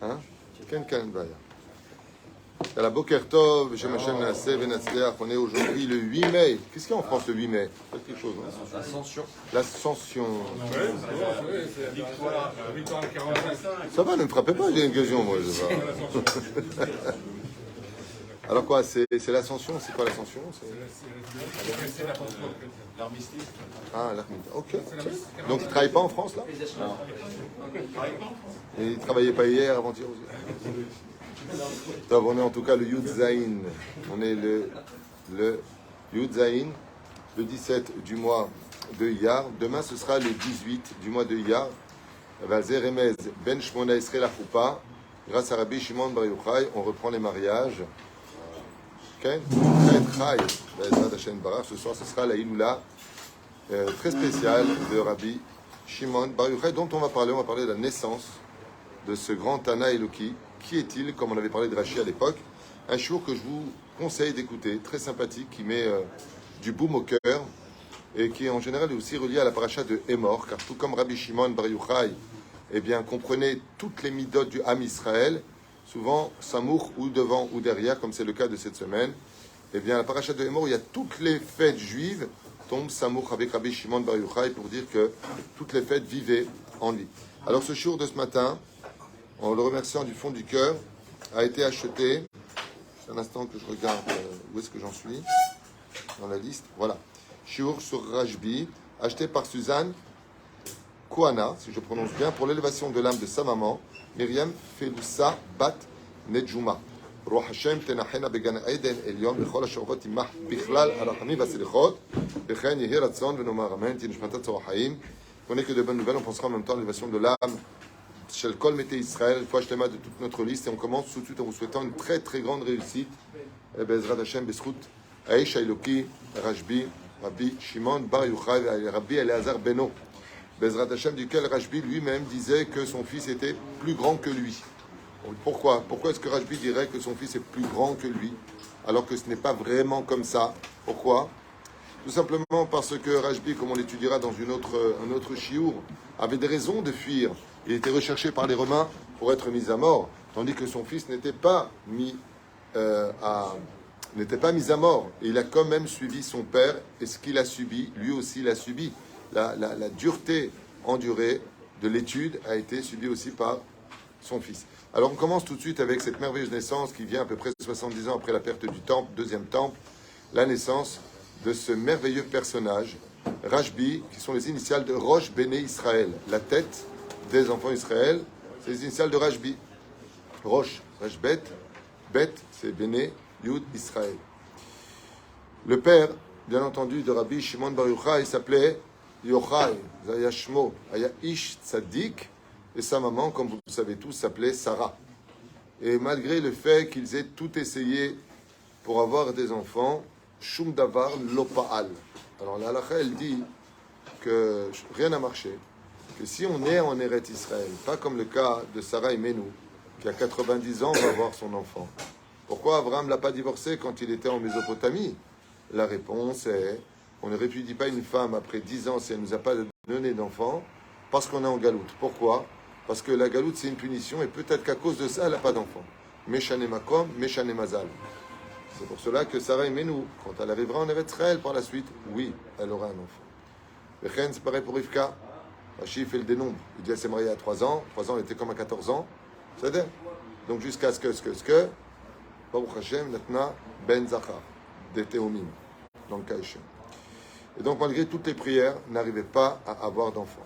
Hein? Ken Baya. La Boker Tov, Shem Hashem Naaseh Venatzliach. On est aujourd'hui le 8 mai. Qu'est-ce qu'il y a en France le 8 mai? Quelque chose. L'Ascension. L'Ascension. Ouais, c'est la victoire. La victoire à 45. Ça va, ne me frappez pas, j'ai une question, moi. Je sais pas. Alors quoi, c'est l'Ascension? C'est quoi l'Ascension? C'est L'armistice. Ah, l'armistice. Ok. Donc, il ne travaille pas en France, là? Non. Et il ne travaillait pas hier, avant-hier aussi? Donc, on est en tout cas le Yud Zayin. On est le Yud Zayin, le 17 du mois de Iyar. Demain, ce sera le 18 du mois de Iyar. Valzer Remez Ben Shmona Esrei la Choupa. Grâce à Rabbi Shimon Bar Yochai, on reprend les mariages. Ce soir, ce sera la Hinoula très spéciale de Rabbi Shimon Bar Yochai, dont on va parler. On va parler de la naissance de ce grand Tana Eloki. Qui est-il? Comme on avait parlé de Rashi à l'époque. Un shiur que je vous conseille d'écouter, très sympathique, qui met du boum au cœur et qui en général est aussi relié à la paracha de Hémor, car tout comme Rabbi Shimon Bar Yochai, eh bien, comprenait toutes les midotes du Ham Israël, souvent Samour ou devant ou derrière, comme c'est le cas de cette semaine. Eh bien, la paracha de Hémor, il y a toutes les fêtes juives, tombe Samour avec Rabbi Shimon Bar Yochai pour dire que toutes les fêtes vivaient en lui. Alors, ce shiur de ce matin, en le remerciant du fond du cœur, a été acheté. C'est un instant que je regarde où est-ce que j'en suis dans la liste. Voilà. Shiur sur Rashbi, acheté par Suzanne Kouana, si je prononce bien, pour l'élévation de l'âme de sa maman, Myriam Feloussa Bat Nedjouma. Roh Hashem tenachena began Eden Elion, bechol ha-shavot imach bichlal harachamim v'aselichot, bechen yehi ratzon v'nomar amen, tinishmatat tzorachayim. On n'est que de bonnes nouvelles, on pensera en même temps à l'élévation de l'âme chez le Kol Mété Israël, une fois de toute notre liste, et on commence tout de suite en vous souhaitant une très très grande réussite. Bezrat Hashem, Besrout, Aïch Ailoki, Rashbi, Rabbi Shimon Bar Yochai, Rabbi Eleazar Beno. Bezrat Hashem, duquel Rashbi lui-même disait que son fils était plus grand que lui. Pourquoi est-ce que Rashbi dirait que son fils est plus grand que lui, alors que ce n'est pas vraiment comme ça? Pourquoi? Tout simplement parce que Rashbi, comme on l'étudiera dans un autre chiour, avait des raisons de fuir. Il était recherché par les Romains pour être mis à mort, tandis que son fils n'était pas mis à mort. Et il a quand même suivi son père, et ce qu'il a subi, lui aussi l'a subi. La dureté endurée de l'étude a été subie aussi par son fils. Alors on commence tout de suite avec cette merveilleuse naissance qui vient à peu près 70 ans après la perte du temple, deuxième temple, la naissance de ce merveilleux personnage, Rashbi, qui sont les initiales de Rosh Béné Israël, la tête des enfants Israël, c'est les initiales de Rashbi. Rosh, Rashbet, Bet, c'est Béné, Yud, Israël. Le père, bien entendu, de Rabbi Shimon Bar Yochai, il s'appelait Yochai, Zaya Shmo, Aya Ish Tzadik, et sa maman, comme vous le savez tous, s'appelait Sarah. Et malgré le fait qu'ils aient tout essayé pour avoir des enfants, Shum Davar Lopaal. Alors la halakha, elle dit que rien n'a marché, que si on est en Eretz Israël, pas comme le cas de Sarah et Menou, qui a 90 ans va avoir son enfant. Pourquoi Abraham ne l'a pas divorcé quand il était en Mésopotamie? La réponse est, on ne répudie pas une femme après 10 ans si elle ne nous a pas donné d'enfant, parce qu'on est en galoute. Pourquoi? Parce que la galoute, c'est une punition, et peut-être qu'à cause de ça, elle n'a pas d'enfant. Meshane Makom, Meshane Mazal. C'est pour cela que Sarah et Menou, quand elle arrivera en Eretz Israël par la suite, oui, elle aura un enfant. Vechen, c'est pareil pour Rivka. Rashi fait le dénombre. Il dit qu'elle s'est mariée à 3 ans. 3 ans, elle était comme à 14 ans. C'est-à-dire, donc jusqu'à ce que, Baruch Hashem, Natna Ben Zachar, des Théomim, dans le cas échéant. Et donc, malgré toutes les prières, n'arrivait pas à avoir d'enfant.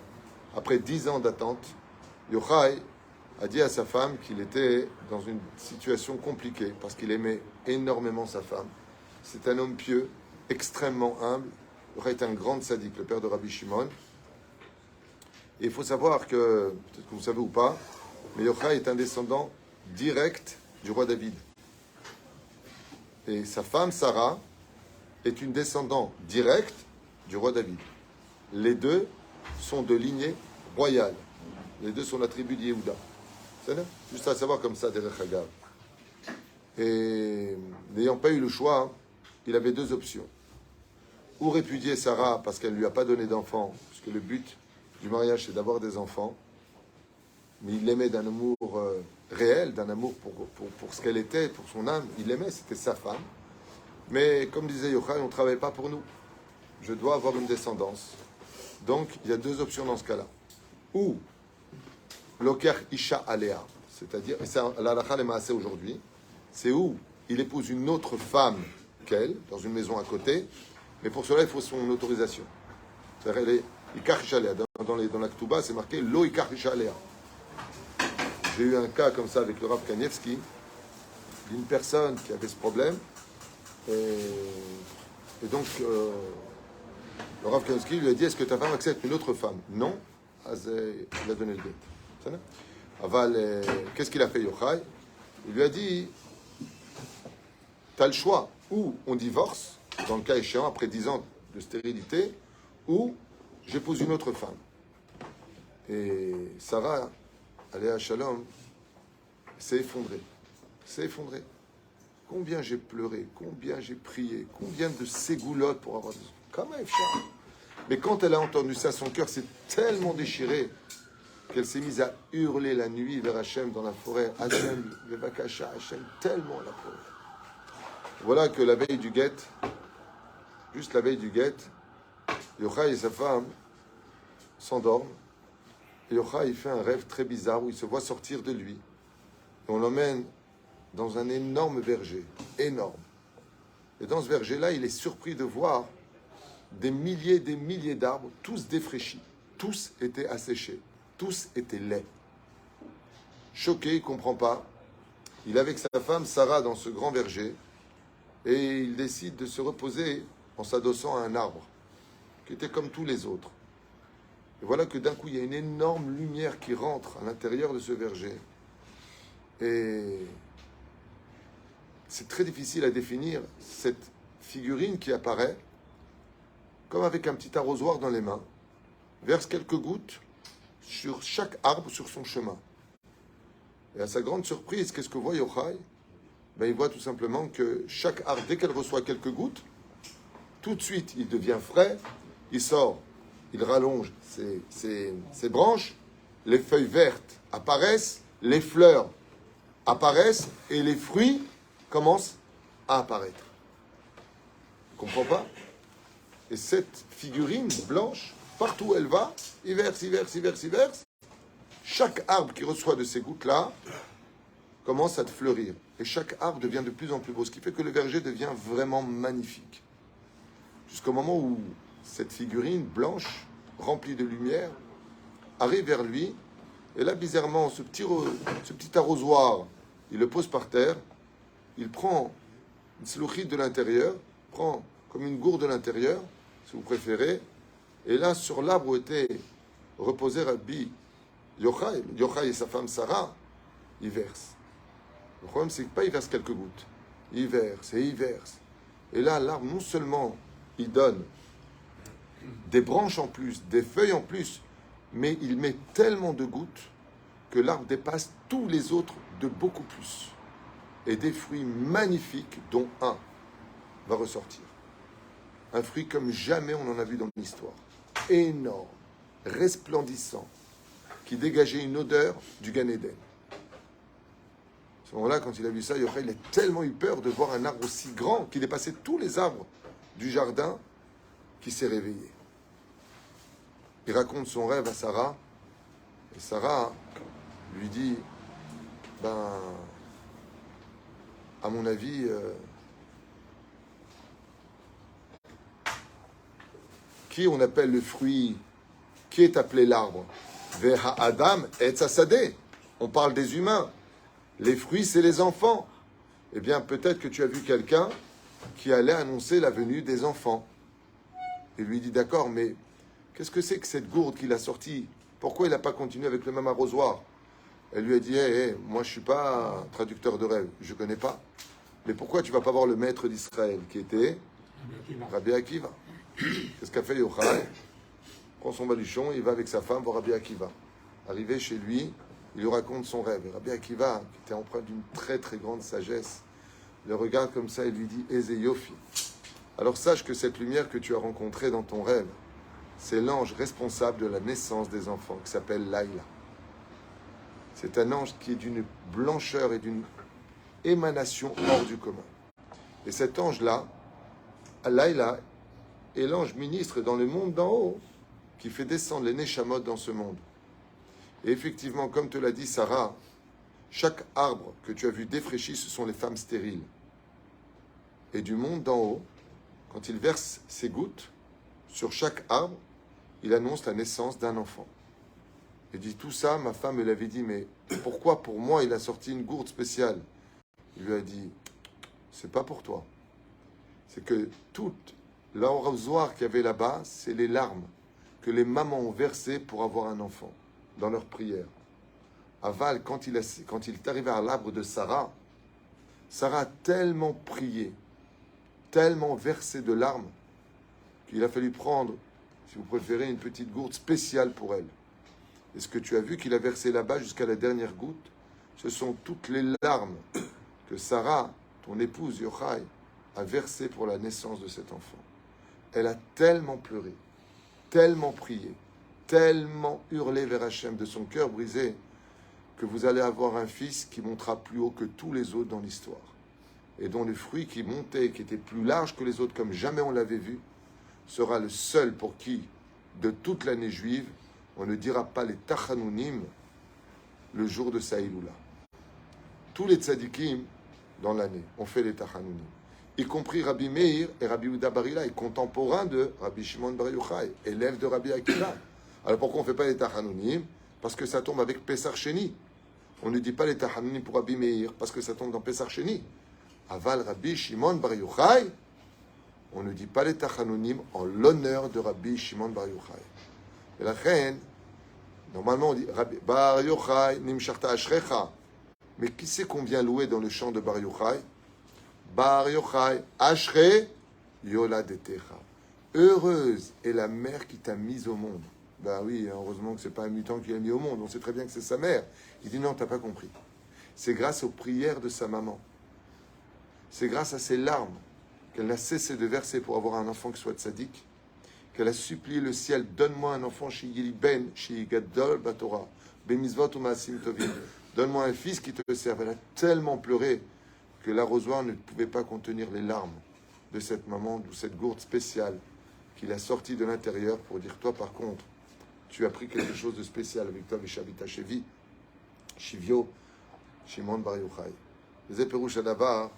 Après 10 ans d'attente, Yochai a dit à sa femme qu'il était dans une situation compliquée parce qu'il aimait énormément sa femme. C'est un homme pieux, extrêmement humble. Yochai est un grand sadique, le père de Rabbi Shimon. Et il faut savoir que, peut-être que vous savez ou pas, mais Yochai est un descendant direct du roi David. Et sa femme, Sarah, est une descendante directe du roi David. Les deux sont de lignée royale. Les deux sont la tribu de Yehuda. C'est là, juste à savoir comme ça, derrière Hagav. Et n'ayant pas eu le choix, il avait 2 options. Ou répudier Sarah parce qu'elle ne lui a pas donné d'enfants, puisque le but du mariage c'est d'avoir des enfants. mais il l'aimait d'un amour réel, d'un amour pour ce qu'elle était, pour son âme. Il l'aimait, c'était sa femme. Mais comme disait Yochai, on ne travaille pas pour nous. Je dois avoir une descendance. Donc, il y a deux options dans ce cas-là. Ou Loker Isha Alea, c'est-à-dire, et c'est l'halakha le maaseh aujourd'hui, c'est où il épouse une autre femme qu'elle, dans une maison à côté, mais pour cela, il faut son autorisation. C'est-à-dire, elle est Ikar Isha Alea. Dans la Ktuba, c'est marqué Lo Ikar Isha Alea. J'ai eu un cas comme ça avec le Rav Kanievski, d'une personne qui avait ce problème, et donc, le Rav Kanievski lui a dit, est-ce que ta femme accepte une autre femme? Non. Il a donné le guet. Aval, qu'est-ce qu'il a fait, Yochai? Il lui a dit, tu as le choix, ou on divorce, dans le cas échéant, après 10 ans de stérilité, ou j'épouse une autre femme. Et Sarah, Aléa Shalom, s'est effondrée. S'est effondrée. Combien j'ai pleuré, combien j'ai prié, combien de ségoulottes pour avoir des enfants. Comment elle fait? Mais quand elle a entendu ça, son cœur s'est tellement déchiré qu'elle s'est mise à hurler la nuit vers Hachem dans la forêt. Hachem, Vevakasha, Hachem, tellement la pauvre. Voilà que la veille du guet, juste la veille du guet, Yochai et sa femme s'endorment. Et Yochai, il fait un rêve très bizarre où il se voit sortir de lui. Et on l'emmène dans un énorme verger, énorme. Et dans ce verger-là, il est surpris de voir des milliers d'arbres, tous défraîchis. Tous étaient asséchés. Tous étaient laids. Choqué, il ne comprend pas. Il est avec sa femme Sarah dans ce grand verger et il décide de se reposer en s'adossant à un arbre qui était comme tous les autres. Et voilà que d'un coup, il y a une énorme lumière qui rentre à l'intérieur de ce verger. Et c'est très difficile à définir cette figurine qui apparaît comme avec un petit arrosoir dans les mains, verse quelques gouttes sur chaque arbre sur son chemin. Et à sa grande surprise, qu'est-ce que voit Yochai? Il voit tout simplement que chaque arbre, dès qu'elle reçoit quelques gouttes, tout de suite, il devient frais, il sort, il rallonge ses branches, les feuilles vertes apparaissent, les fleurs apparaissent et les fruits commencent à apparaître. Tu comprends pas? Et cette figurine blanche, partout où elle va, il verse. Chaque arbre qui reçoit de ces gouttes-là commence à fleurir. Et chaque arbre devient de plus en plus beau, ce qui fait que le verger devient vraiment magnifique. Jusqu'au moment où cette figurine blanche, remplie de lumière, arrive vers lui. Et là, bizarrement, ce petit arrosoir, il le pose par terre. Il prend une slouchite de l'intérieur, prend comme une gourde de l'intérieur, si vous préférez. Et là, sur l'arbre où était reposé Rabbi Yochai et sa femme Sarah, il verse. Le problème, c'est que pas il verse quelques gouttes. Il verse. Et là, l'arbre, non seulement il donne des branches en plus, des feuilles en plus, mais il met tellement de gouttes que l'arbre dépasse tous les autres de beaucoup plus. Et des fruits magnifiques, dont un va ressortir. Un fruit comme jamais on en a vu dans l'histoire. Énorme, resplendissant, qui dégageait une odeur du Gan Eden. À ce moment-là, quand il a vu ça, Yochai, il a tellement eu peur de voir un arbre aussi grand qui dépassait tous les arbres du jardin, qui s'est réveillé. Il raconte son rêve à Sarah, et Sarah lui dit, à mon avis, qui on appelle le fruit, qui est appelé l'arbre? Veha Adam et Tzasadeh. On parle des humains. Les fruits, c'est les enfants. Eh bien, peut-être que tu as vu quelqu'un qui allait annoncer la venue des enfants. Il lui dit, d'accord, mais qu'est-ce que c'est que cette gourde qu'il a sortie? Pourquoi il n'a pas continué avec le même arrosoir? Elle lui a dit, moi je ne suis pas traducteur de rêve, je ne connais pas. Mais pourquoi tu ne vas pas voir le maître d'Israël, qui était Rabbi Akiva? Qu'est-ce qu'a fait Yochai? Prend son baluchon, il va avec sa femme voir Rabbi Akiva. Arrivé chez lui, il lui raconte son rêve. Et Rabbi Akiva, qui était empreint d'une très très grande sagesse, le regarde comme ça et lui dit, Eze Yofi. Alors sache que cette lumière que tu as rencontrée dans ton rêve, c'est l'ange responsable de la naissance des enfants, qui s'appelle Laïla. C'est un ange qui est d'une blancheur et d'une émanation hors du commun. Et cet ange-là, Allah est l'ange ministre dans le monde d'en haut qui fait descendre les Neshamot dans ce monde. Et effectivement, comme te l'a dit Sarah, chaque arbre que tu as vu défraîchi, ce sont les femmes stériles. Et du monde d'en haut, quand il verse ses gouttes sur chaque arbre, il annonce la naissance d'un enfant. Il dit tout ça, ma femme elle avait dit, mais pourquoi pour moi il a sorti une gourde spéciale? Il lui a dit, c'est pas pour toi. C'est que tout l'arrosoir qu'il y avait là-bas, c'est les larmes que les mamans ont versées pour avoir un enfant dans leur prière. Aval, quand il est arrivé à l'arbre de Sarah, Sarah a tellement prié, tellement versé de larmes, qu'il a fallu prendre, si vous préférez, une petite gourde spéciale pour elle. Et ce que tu as vu qu'il a versé là-bas jusqu'à la dernière goutte, ce sont toutes les larmes que Sarah, ton épouse Yochai, a versées pour la naissance de cet enfant. Elle a tellement pleuré, tellement prié, tellement hurlé vers Hachem de son cœur brisé, que vous allez avoir un fils qui montera plus haut que tous les autres dans l'histoire. Et dont le fruit qui montait, qui était plus large que les autres, comme jamais on l'avait vu, sera le seul pour qui, de toute l'année juive, on ne dira pas les Tachanounim le jour de Saïloula. Tous les tzadikim dans l'année ont fait les Tachanounim, y compris Rabbi Meir et Rabbi Yehuda bar Ilai, contemporains de Rabbi Shimon bar Yochai, élèves de Rabbi Akiva. Alors pourquoi on ne fait pas les Tachanounim? Parce que ça tombe avec Pesach Sheni. On ne dit pas les Tachanounim pour Rabbi Meir, parce que ça tombe dans Pesach Sheni. Aval Rabbi Shimon bar Yochai, on ne dit pas les Tachanounim en l'honneur de Rabbi Shimon bar Yochai. Et la reine, normalement on dit Rabbi bar Yochai nimsharta ashrecha. Mais qui c'est qu'on vient louer dans le chant de bar Yochai? Bar Yochai ashre yoladetecha. Heureuse est la mère qui t'a mise au monde. Ben oui, heureusement que c'est pas un mutant qui l'a mis au monde. On sait très bien que c'est sa mère. Il dit non, t'as pas compris. C'est grâce aux prières de sa maman. C'est grâce à ses larmes qu'elle n'a cessé de verser pour avoir un enfant qui soit tzaddik, qu'elle a supplié le ciel, donne-moi un enfant chez Ben, chez Gadol Batora, Bemizvot ou Maasim Tovim, donne-moi un fils qui te serve. Elle a tellement pleuré que l'arrosoir ne pouvait pas contenir les larmes de cette maman, de cette gourde spéciale qu'il a sortie de l'intérieur pour dire, toi par contre, tu as pris quelque chose de spécial avec toi, Vishavita Shevi, Shivio, Shimon bar Yochai. Les Pérouche Adavar,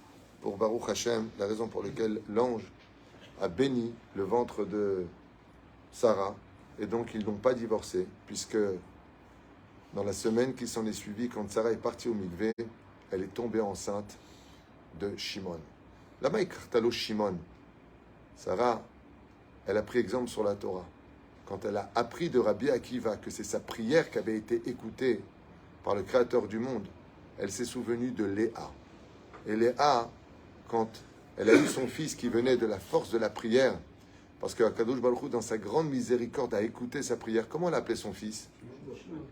pour Baruch Hashem, la raison pour laquelle l'ange a béni le ventre de Sarah, et donc ils n'ont pas divorcé, puisque dans la semaine qui s'en est suivie, quand Sarah est partie au mikvé, elle est tombée enceinte de Shimon. Là-bas, il kartalo Shimon. Sarah, elle a pris exemple sur la Torah. Quand elle a appris de Rabbi Akiva que c'est sa prière qui avait été écoutée par le Créateur du monde, elle s'est souvenue de Léa. Et Léa, quand elle a eu son fils qui venait de la force de la prière, parce que Akadosh Baruch Hu, dans sa grande miséricorde, a écouté sa prière. Comment elle a appelé son fils?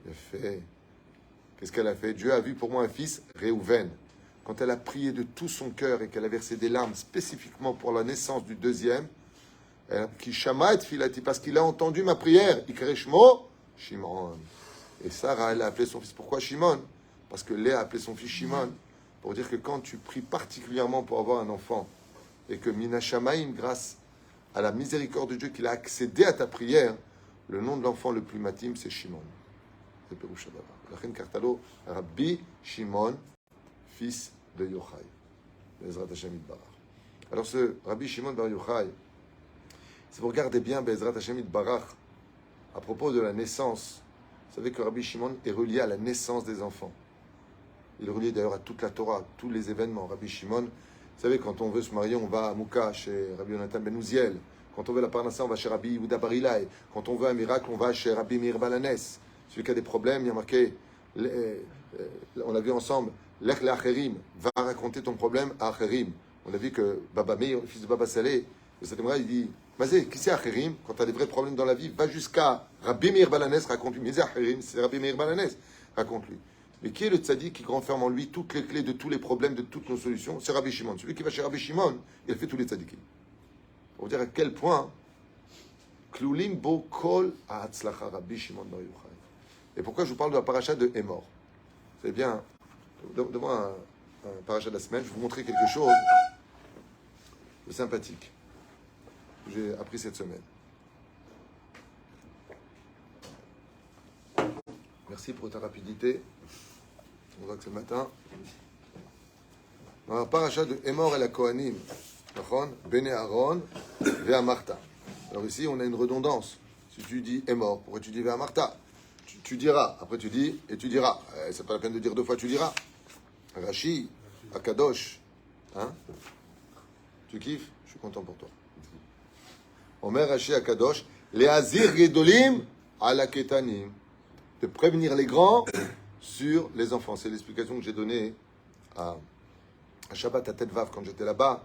Elle a fait. Qu'est-ce qu'elle a fait? Dieu a vu pour moi un fils, Réhouven. Quand elle a prié de tout son cœur et qu'elle a versé des larmes spécifiquement pour la naissance du deuxième, qui shama et filati, parce qu'il a entendu ma prière. Ikreshmo, Shimon. Et Sarah, elle a appelé son fils. Pourquoi Shimon? Parce que Léa a appelé son fils Shimon. Pour dire que quand tu pries particulièrement pour avoir un enfant, et que Mina Shamaim, grâce à la miséricorde de Dieu qu'il a accédé à ta prière, le nom de l'enfant le plus matim, c'est Shimon. C'est Pérouche Adavar. La reine Kartalo, Rabbi Shimon, fils de Yochai. Bezrat Hashem Yitbarach. Alors ce Rabbi Shimon bar Yochai, si vous regardez bien Bezrat Hashem Yitbarach, à propos de la naissance, vous savez que Rabbi Shimon est relié à la naissance des enfants. Il est relié d'ailleurs à toute la Torah, tous les événements. Rabbi Shimon, vous savez, quand on veut se marier, on va à Mouka, chez Rabbi Yonatan ben Uziel. Quand on veut la parnassa, on va chez Rabbi Yehuda bar Ilai. Quand on veut un miracle, on va chez Rabbi Meir Balanes. Celui qui a des problèmes, il y a marqué, on l'a vu ensemble, Lech l'Acherim, va raconter ton problème à Acherim. On a vu que Baba Meir, le fils de Baba Saleh, de cette il dit, Mazé, qui c'est Acherim? Quand tu as des vrais problèmes dans la vie, va jusqu'à Rabbi Meir Balanes, raconte-lui. Mais c'est Acherim, c'est Rabbi Meir Balanes, raconte-lui. Mais qui est le tzaddik qui renferme en lui toutes les clés de tous les problèmes, de toutes nos solutions? C'est Rabbi Shimon. Celui qui va chez Rabbi Shimon, il fait tous les tzaddikim. Pour vous dire à quel point, Klulim bo kol ha'atzlacha Rabbi Shimon bar Yochai. Et pourquoi je vous parle de la paracha de Hémor? C'est bien. Devant un parachat de la semaine, je vais vous montrer quelque chose de sympathique que j'ai appris cette semaine. Merci pour ta rapidité. On voit que c'est le matin. Dans un parachat de Emor et la Kohanim, Bene Aaron, Ve'amarta. Alors ici, on a une redondance. Si tu dis Emor, pourquoi tu dis Ve'amarta? Tu diras. Après, tu dis et tu diras. C'est pas la peine de dire deux fois, tu diras. Rashi, Akadosh. Hein? Tu kiffes? Je suis content pour toi. Omer Rashi Akadosh, les Azir Gedolim ala Ketanim. De prévenir les grands sur les enfants. C'est l'explication que j'ai donnée à Shabbat à Tête Vav quand j'étais là-bas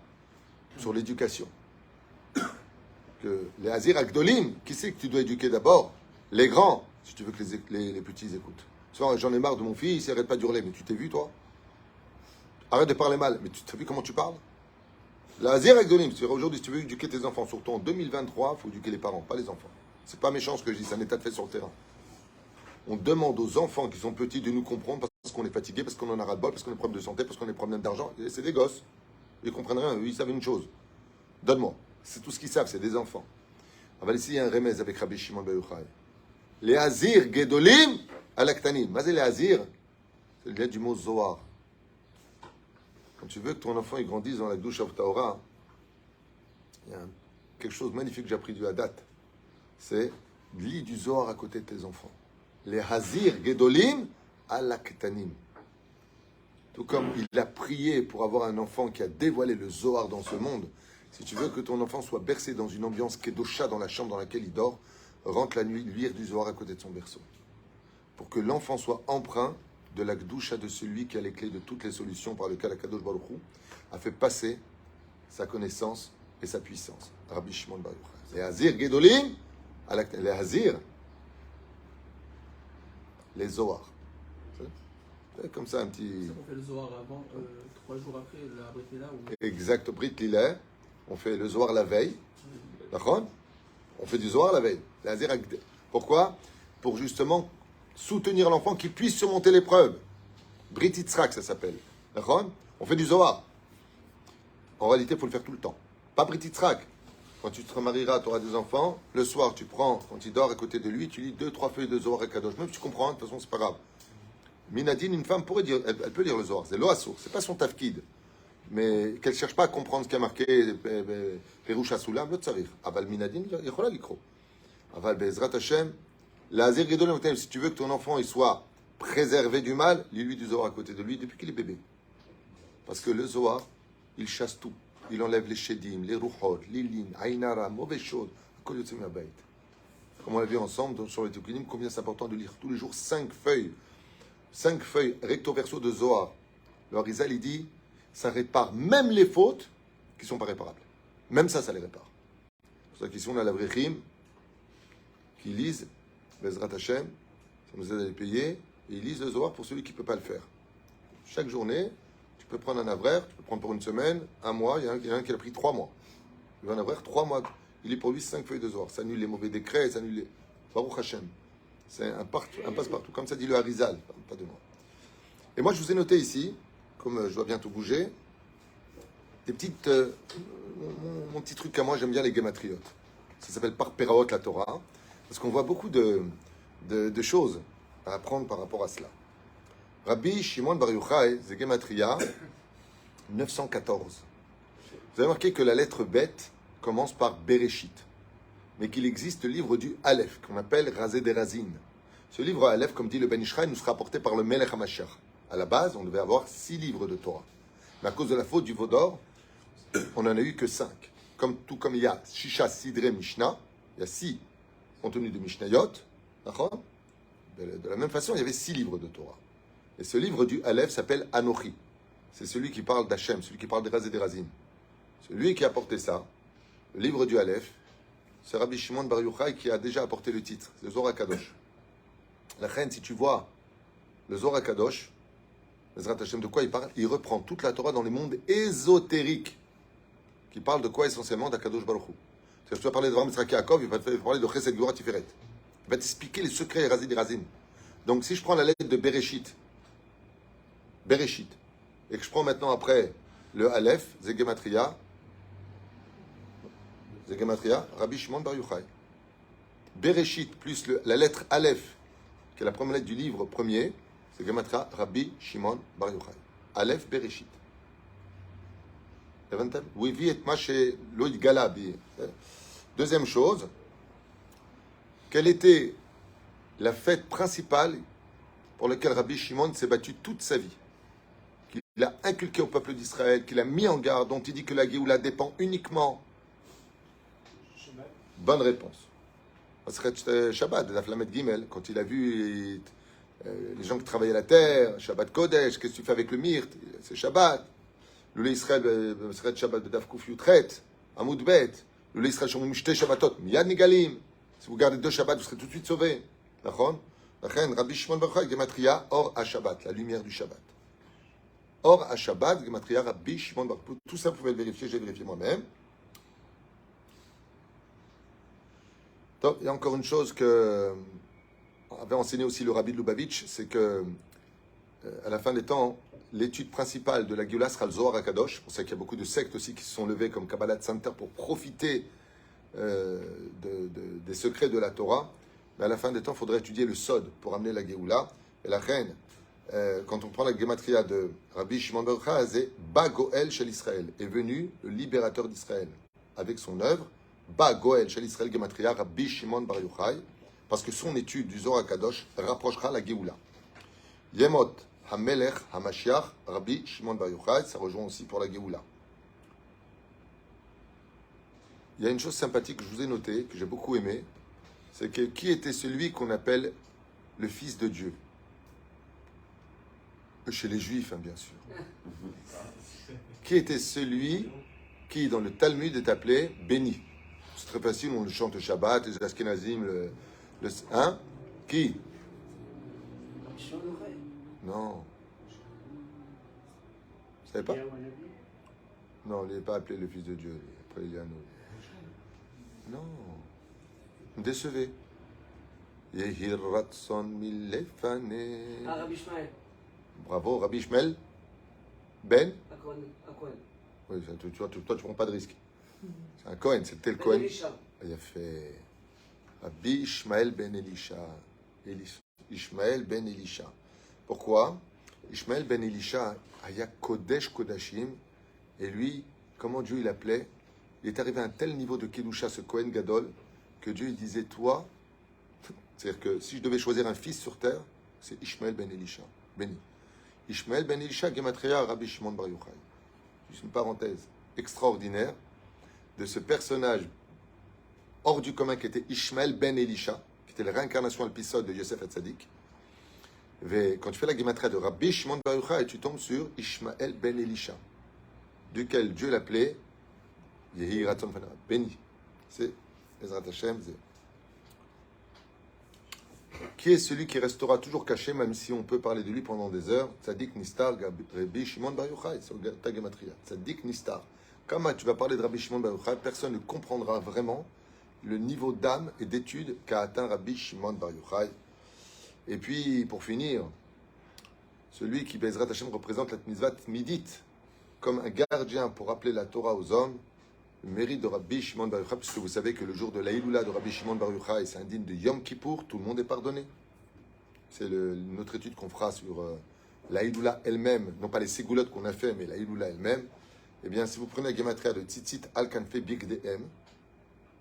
sur l'éducation. Que les Azir Agdolim, qui c'est que tu dois éduquer d'abord? Les grands, si tu veux que les petits écoutent. Souvent, j'en ai marre de mon fils, il n'arrête pas d'hurler. Mais tu t'es vu, toi? Arrête de parler mal. Mais tu t'as vu comment tu parles? Les Azir Agdolim, aujourd'hui, si tu veux éduquer tes enfants, surtout en 2023, il faut éduquer les parents, pas les enfants. C'est pas méchant ce que je dis, c'est un état de fait sur le terrain. On demande aux enfants qui sont petits de nous comprendre parce qu'on est fatigué, parce qu'on en a ras-le-bol, parce qu'on a des problèmes de santé, parce qu'on a des problèmes d'argent. Et c'est des gosses. Ils comprennent rien. Ils savent une chose. Donne-moi. C'est tout ce qu'ils savent, c'est des enfants. Alors ici, il y a un remède avec Rabbi Shimon Bar Yochai. Les Azir Gedolim Alaktanim. Mais les Azir, c'est le lien du mot Zohar. Quand tu veux que ton enfant il grandisse dans la douche of Taora, il y a quelque chose de magnifique que j'ai appris du Hadat. C'est lis du Zohar à côté de tes enfants. Les Hazir Gedolim Alaktanim. Tout comme il a prié pour avoir un enfant qui a dévoilé le Zohar dans ce monde, si tu veux que ton enfant soit bercé dans une ambiance Kedosha dans la chambre dans laquelle il dort, rentre la nuit lire du Zohar à côté de son berceau. Pour que l'enfant soit empreint de la Gdusha de celui qui a les clés de toutes les solutions par lesquelles Akadosh Baruch Hu a fait passer sa connaissance et sa puissance. Rabbi Shimon Bar Yochai. Les Hazir Gedolim Alaktanim. Les Hazir, les Zohar. C'est comme ça un petit... On fait le Zohar avant, 3 jours après la Brit Mila ou... Exact, Brit Lileh. On fait le Zohar la veille. D'accord? On fait du Zohar la veille. Pourquoi? Pour justement soutenir l'enfant qui puisse surmonter l'épreuve. Brit Yitzhak, ça s'appelle. D'accord? On fait du Zohar. En réalité, il faut le faire tout le temps. Pas Brit Yitzhak. Quand tu te remarieras, tu auras des enfants. Le soir, tu prends, quand il dort à côté de lui, tu lis 2-3 feuilles de Zohar et Kadosh. Même si tu comprends, de toute façon, c'est pas grave. Minadine, une femme pourrait dire, elle peut lire le Zohar. C'est l'oasour. C'est pas son tafkid. Mais qu'elle ne cherche pas à comprendre ce qui a marqué Perouche Asulam, le tsarif. Aval Minadine, il y a l'ikro. Aval Bezrat Hashem, la Azir Gedolim, si tu veux que ton enfant il soit préservé du mal, lis-lui du Zohar à côté de lui depuis qu'il est bébé. Parce que le Zohar, il chasse tout. Il enlève les Shedim, les Ruchot, les Lin, Aïnara, mauvais choses. Comme on l'a vu ensemble sur les Tukinim, combien c'est important de lire tous les jours 5 feuilles. 5 feuilles recto verso de Zohar. Le Harizal, il dit, ça répare même les fautes qui ne sont pas réparables. Même ça les répare. C'est pour ça qu'ici, on a la Vrechim qui lisent Bezrat Hashem, ça nous aide à les payer, et ils lisent le Zohar pour celui qui ne peut pas le faire. Chaque journée, tu peux prendre un avraire, tu peux prendre pour une semaine, un mois, il y en a un qui a pris 3 mois. Il va un avraire 3 mois, il lit pour lui 5 feuilles de Zohar. Ça annule les mauvais décrets, ça annule les... Baruch Hashem. C'est un passe-partout. Comme ça dit le Harizal, pas de moi. Et moi, je vous ai noté ici, comme je dois bientôt bouger, des petites... mon petit truc à moi, j'aime bien les gématriotes. Ça s'appelle par Peraot la Torah, parce qu'on voit beaucoup de choses à apprendre par rapport à cela. Rabbi Shimon Bar Yochai, c'est Gematria 914. Vous avez remarqué que la lettre bête commence par Bereshit, mais qu'il existe le livre du Aleph, qu'on appelle Razé des Razines. Ce livre Aleph, comme dit le Ben Ishraï, nous sera apporté par le Melech HaMashiach. À la base, on devait avoir 6 livres de Torah. Mais à cause de la faute du Vaudor, on n'en a eu que 5. Tout comme il y a Shisha Sidre Mishnah, il y a 6 contenus de Mishnayot, d'accord? De la même façon, il y avait 6 livres de Torah. Et ce livre du Aleph s'appelle Anochi. C'est celui qui parle d'Hachem, celui qui parle des Razé des Razines. Celui qui a apporté ça, le livre du Aleph, c'est Rabbi Shimon Bar Yochai qui a déjà apporté le titre, le Zohar Kadosh. La reine, si tu vois le Zohar Kadosh, Bezrat Hashem, de quoi il parle? Il reprend toute la Torah dans les mondes ésotériques, qui parle de quoi essentiellement? d'Akadosh Baruch Hu. C'est-à-dire que tu vas parler de Avraham Yitzhak Yaakov, il va te parler de Chesed Gvura Tiferet. Il va t'expliquer les secrets et Razé des Razines. Donc si je prends la lettre de Bereshit, Bereshit, et que je prends maintenant après le Aleph, Zegematria, Rabbi Shimon Bar Yochai. Bereshit plus la lettre Aleph, qui est la première lettre du livre premier, c'est Gematria Rabbi Shimon Bar Yochai. Aleph Bereshit. Deuxième chose, quelle était la fête principale pour laquelle Rabbi Shimon s'est battu toute sa vie, qu'il a inculqué au peuple d'Israël, qu'il a mis en garde, dont il dit que la Géoula dépend uniquement. Bonne réponse. Shabbat, la Flamet Gimel, quand il a vu les gens qui travaillaient la terre, Shabbat Kodesh, qu'est-ce que tu fais avec le myrte? C'est Shabbat. Le Israël, Shabbat Bedaf Kuf Yutret, Amoud Bet. Le Israël, Shomim Shte Shabbatot, Miyad Nigalim. Si vous gardez 2 Shabbats, vous serez tout de suite sauvés. D'accord? Rabbi Shimon Bar Yochai, Gematria, Or HaShabbat, la lumière du Shabbat. Or HaShabbat, Gematria, Rabbi Shimon Bar Yochai. Tout ça, vous pouvez le vérifier, j'ai vérifié moi-même. Donc, il y a encore une chose que avait enseigné aussi le Rabbi de Lubavitch, c'est que à la fin des temps, l'étude principale de la Géoula sera le Zohar HaKadosh. On sait qu'il y a beaucoup de sectes aussi qui se sont levées comme Kabbalat Center pour profiter des secrets de la Torah. Mais à la fin des temps, il faudrait étudier le Sod pour amener la Géoula. Et la reine, quand on prend la Gematria de Rabbi Shimon Bar Yochai, c'est Ba Goel Shel Israël, est venu le libérateur d'Israël avec son œuvre. Ba Goel Shel Israël Gematria Rabbi Shimon Bar Yochai, parce que son étude du Zohar HaKadosh rapprochera la Géoula. Yemot Hamelech Hamashiach Rabbi Shimon Bar Yochai, ça rejoint aussi pour la Géoula. Il y a une chose sympathique que je vous ai notée, que j'ai beaucoup aimée, c'est que qui était celui qu'on appelle le Fils de Dieu? Chez les Juifs, hein, bien sûr. Qui était celui qui, dans le Talmud, est appelé béni? C'est très facile, on le chante au Shabbat, les Ashkenazim, hein? Qui? Non. Vous savez pas? Non, il n'est pas appelé le Fils de Dieu. Après, il y a un autre. Non. Vous me décevez. Yehir Ratson Milefane. Ah, Rabbi Ishmael. Bravo, Rabbi Ishmael. Ben? À Cohen. Oui, toi, tu ne prends pas de risque. C'est un Cohen, c'était le Cohen. Il a fait Rabbi Ishmael ben Elisha. Ishmael ben Elisha. Pourquoi? Ishmael ben Elisha, Aya Kodesh Kodashim, et lui, comment Dieu il appelait? Il est arrivé à un tel niveau de Kedusha, ce Kohen Gadol, que Dieu il disait, toi, c'est-à-dire que si je devais choisir un fils sur terre, c'est Ishmael ben Elisha, béni. Ishmael ben Elisha, Gematria, Rabbi Shimon Bar Yochai. Juste une parenthèse extraordinaire de ce personnage hors du commun qui était Ishmael ben Elisha, qui était la réincarnation al-Pisod de Yosef Hatzadik. Quand tu fais la Gematria de Rabbi Shimon Bar Yochai, tu tombes sur Ishmael ben Elisha, duquel Dieu l'appelait Yehi Ratzon Fana, béni. C'est Ezrat Hashem. Qui est celui qui restera toujours caché, même si on peut parler de lui pendant des heures? Tzadik Nistar, Rabbi Shimon Bar Yochai, c'est ta Gematria. Tzadik Nistar. Quand tu vas parler de Rabbi Shimon Bar Yochai, personne ne comprendra vraiment le niveau d'âme et d'étude qu'a atteint Rabbi Shimon Bar Yochai. Et puis, pour finir, celui qui, Bezrat Hashem, représente la mitzvah midit, comme un gardien pour rappeler la Torah aux hommes, le mérite de Rabbi Shimon Bar Yochai, puisque vous savez que le jour de la Hiloula de Rabbi Shimon Bar Yochai, c'est indigne de Yom Kippour, tout le monde est pardonné. C'est notre étude qu'on fera sur la Hiloula elle-même, non pas les ségoulottes qu'on a fait, mais la Hiloula elle-même. Eh bien, si vous prenez la Gematria de Tzitzit Al-Kanfe Big DM,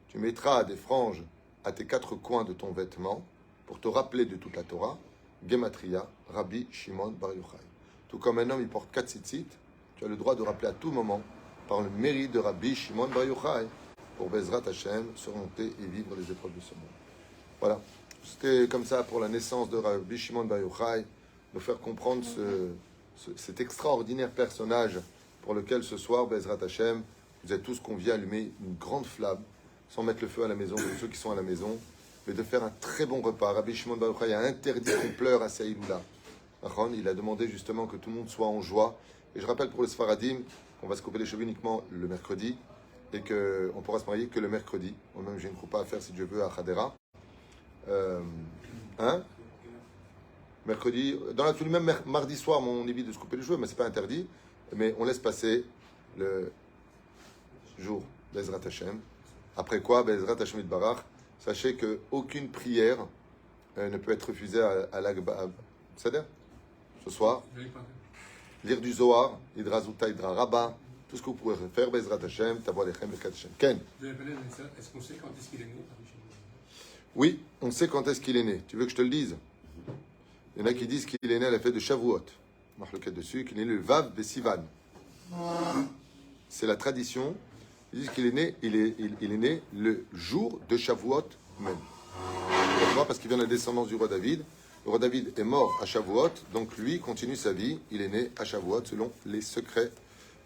tu mettras des franges à tes 4 coins de ton vêtement pour te rappeler de toute la Torah, Gematria, Rabbi Shimon Bar Yochai. Tout comme un homme, il porte 4 tzitzit, tu as le droit de rappeler à tout moment, par le mérite de Rabbi Shimon Bar Yochai, pour Bezrat Hashem, surmonter et vivre les épreuves de ce monde. Voilà. C'était comme ça pour la naissance de Rabbi Shimon Bar Yochai, nous faire comprendre cet extraordinaire personnage pour lequel ce soir, Bezrat Hashem, vous êtes tous conviés à allumer une grande flamme, sans mettre le feu à la maison de ceux qui sont à la maison, mais de faire un très bon repas. Rabbi Shimon Bar Yochai a interdit qu'on pleure à sa Hiloula. Il a demandé justement que tout le monde soit en joie. Et je rappelle pour les Sfaradim qu'on va se couper les cheveux uniquement le mercredi et qu'on pourra se marier que le mercredi. Moi-même, j'ai une coupe à faire si Dieu veut à Khadera. mercredi, dans l'absolu, même mardi soir, on évite de se couper les cheveux, mais c'est pas interdit. Mais on laisse passer le jour d'Ezrat Hashem. Après quoi, Bezrat Hashem Barach, sachez qu'aucune prière ne peut être refusée à l'Agba. C'est-à-dire, ce soir, lire du Zohar, Hidra Zuta, Hidra Rabba, tout ce que vous pouvez faire, Bezrat Hashem, Tavo Alechem, Bekat Hashem. Ken. Est-ce qu'on sait quand est-ce qu'il est né? Oui, on sait quand est-ce qu'il est né. Tu veux que je te le dise? Il y en a qui disent qu'il est né à la fête de Shavuot. On marque le cas dessus, qu'il est né le Vav de Sivan. C'est la tradition. Ils disent qu'il est né, il est né le jour de Shavuot même. Pourquoi? Parce qu'il vient de la descendance du roi David. Le roi David est mort à Shavuot, donc lui continue sa vie. Il est né à Shavuot selon les secrets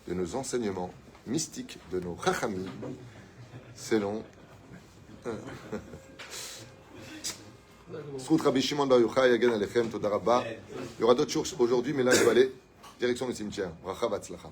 de nos enseignements mystiques, de nos chachamim, selon... Srout Rabbi Shimon Bar Yochai, Yagen Alechem, Toda Rabba. Il y aura d'autres choses aujourd'hui, mais là je vais aller direction le cimetière. Bracha v'atzlacha.